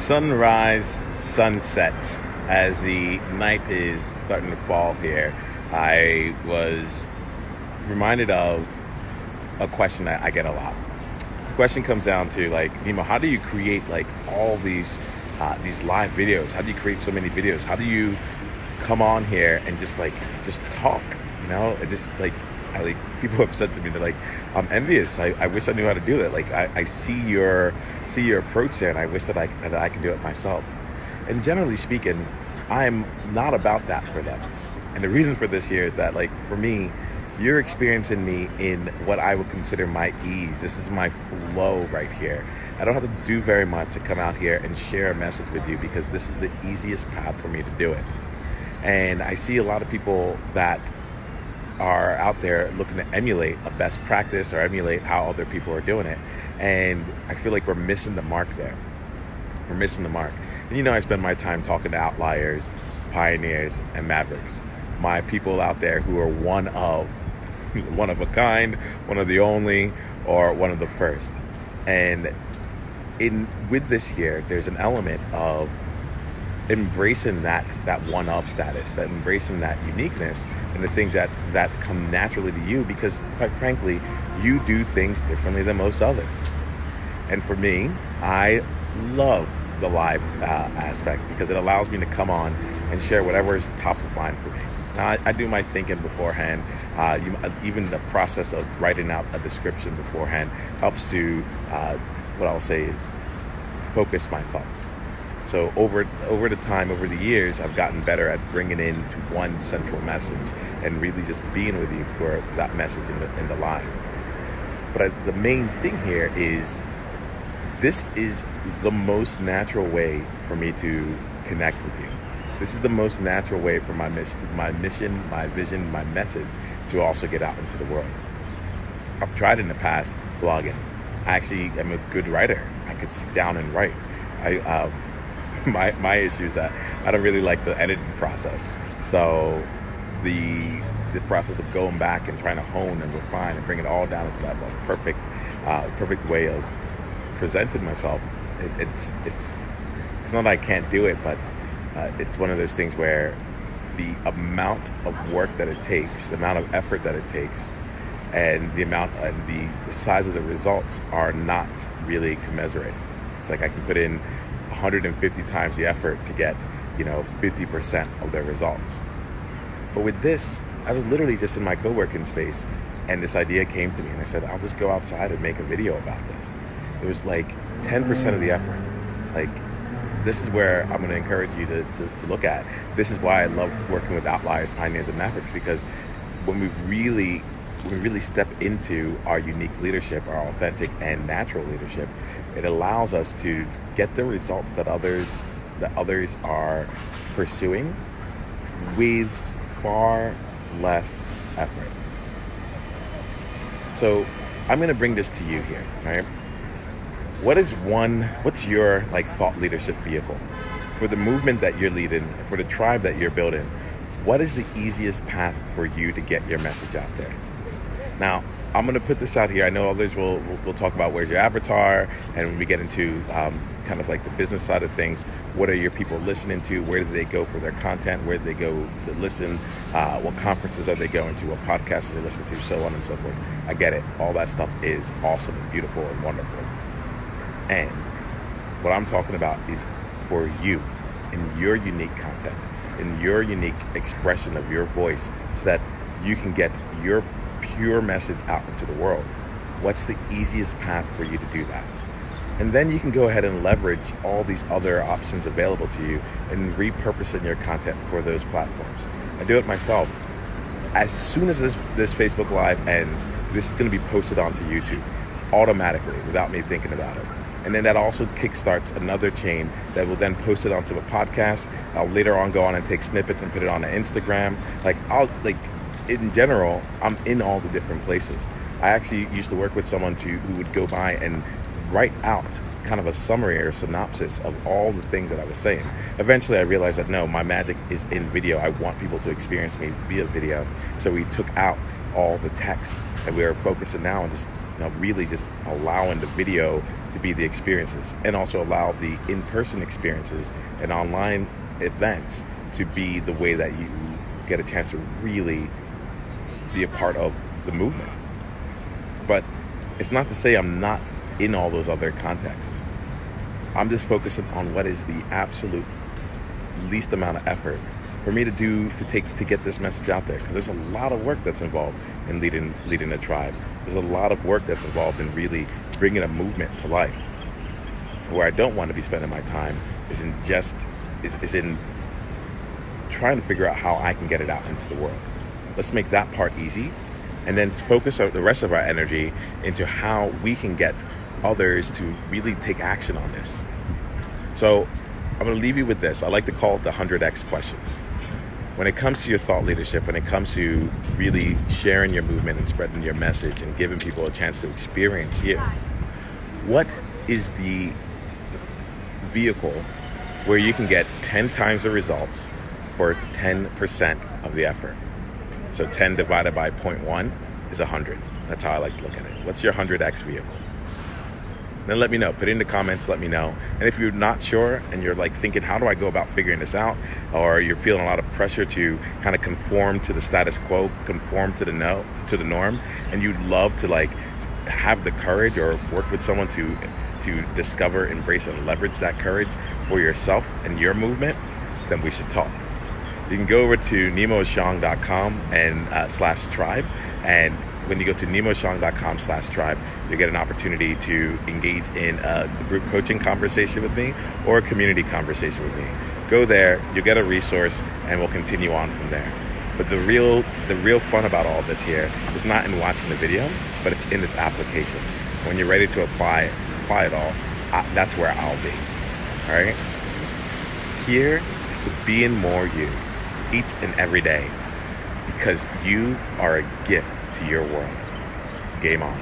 sunrise, sunset. As the night is starting to fall here, I was reminded of a question that I get a lot. The question comes down to Nemo, how do you create all these live videos? How do you create so many videos? How do you come on here and just talk? And just people have said to me, they're like, I'm envious. I wish I knew how to do that. I see your approach there, and I wish that I could do it myself. And generally speaking, I'm not about that for them. And the reason for this here is that, for me, you're experiencing me in what I would consider my ease. This is my flow right here. I don't have to do very much to come out here and share a message with you, because this is the easiest path for me to do it. And I see a lot of people that are out there looking to emulate a best practice or emulate how other people are doing it. And I feel like we're missing the mark there. We're missing the mark. And I spend my time talking to outliers, pioneers, and mavericks. My people out there who are one of a kind, one of the only, or one of the first. And with this here, there's an element of embracing that one of status, that embracing that uniqueness, and the things that come naturally to you, because quite frankly, you do things differently than most others. And for me, I love the live aspect, because it allows me to come on and share whatever is top of mind for me. Now, I do my thinking beforehand. Even the process of writing out a description beforehand helps to, what I'll say is, focus my thoughts. So over the years, I've gotten better at bringing in to one central message and really just being with you for that message in the live. But the main thing here is, this is the most natural way for me to connect with you. This is the most natural way for my mission, my vision, my message to also get out into the world. I've tried in the past blogging. I actually am a good writer. I could sit down and write. My issue is that I don't really like the editing process. So the process of going back and trying to hone and refine and bring it all down into that perfect way of presenting myself, it's not that I can't do it, but it's one of those things where the amount of work that it takes, the amount of effort that it takes, and the amount and the size of the results are not really commensurate. It's like I can put in 150 times the effort to get 50% of the results. But with this, I was literally just in my co-working space, and this idea came to me, and I said, I'll just go outside and make a video about this. It was 10% of the effort. This is where I'm going to encourage you to look at. This is why I love working with outliers, pioneers, and mavericks, because when we really step into our unique leadership, our authentic and natural leadership, it allows us to get the results that others are pursuing with far less effort. So I'm going to bring this to you here, right? What's your thought leadership vehicle for the movement that you're leading, for the tribe that you're building? What is the easiest path for you to get your message out there? Now, I'm going to put this out here. I know others will talk about where's your avatar, and when we get into kind of the business side of things, what are your people listening to? Where do they go for their content? Where do they go to listen? What conferences are they going to? What podcasts are they listening to? So on and so forth. I get it. All that stuff is awesome and beautiful and wonderful. And what I'm talking about is for you, in your unique content, in your unique expression of your voice, so that you can get your pure message out into the world. What's the easiest path for you to do that? And then you can go ahead and leverage all these other options available to you and repurposing your content for those platforms. I do it myself. As soon as this Facebook Live ends, this is going to be posted onto YouTube automatically without me thinking about it. And then that also kickstarts another chain that will then post it onto a podcast. I'll later on go on and take snippets and put it on Instagram. In general, I'm in all the different places. I actually used to work with someone who would go by and write out kind of a summary or synopsis of all the things that I was saying. Eventually I realized that no, my magic is in video. I want people to experience me via video. So we took out all the text, and we are focusing now on just really just allowing the video to be the experiences, and also allow the in-person experiences and online events to be the way that you get a chance to really be a part of the movement. But it's not to say I'm not in all those other contexts. I'm just focusing on what is the absolute least amount of effort for me to get this message out there, because there's a lot of work that's involved in leading a tribe. There's a lot of work that's involved in really bringing a movement to life. Where I don't want to be spending my time is in trying to figure out how I can get it out into the world. Let's make that part easy, and then focus the rest of our energy into how we can get others to really take action on this. So I'm going to leave you with this. I like to call it the 100x question. When it comes to your thought leadership, when it comes to really sharing your movement and spreading your message and giving people a chance to experience you, what is the vehicle where you can get 10 times the results for 10% of the effort? So 10 divided by 0.1 is 100. That's how I like to look at it. What's your 100x vehicle? Then let me know. Put it in the comments, let me know. And if you're not sure and you're like thinking, how do I go about figuring this out? Or you're feeling a lot of pressure to kind of conform to the status quo, conform to the norm, and you'd love to like have the courage or work with someone to discover, embrace, and leverage that courage for yourself and your movement, then we should talk. You can go over to nemoshang.com and /tribe, and when you go to nemoshang.com/tribe, you'll get an opportunity to engage in a group coaching conversation with me or a community conversation with me. Go there, you'll get a resource, and we'll continue on from there. But the real fun about all this here is not in watching the video, but it's in its application. When you're ready to apply it all, that's where I'll be. All right? Here is to being more you, each and every day, because you are a gift to your world. Game on.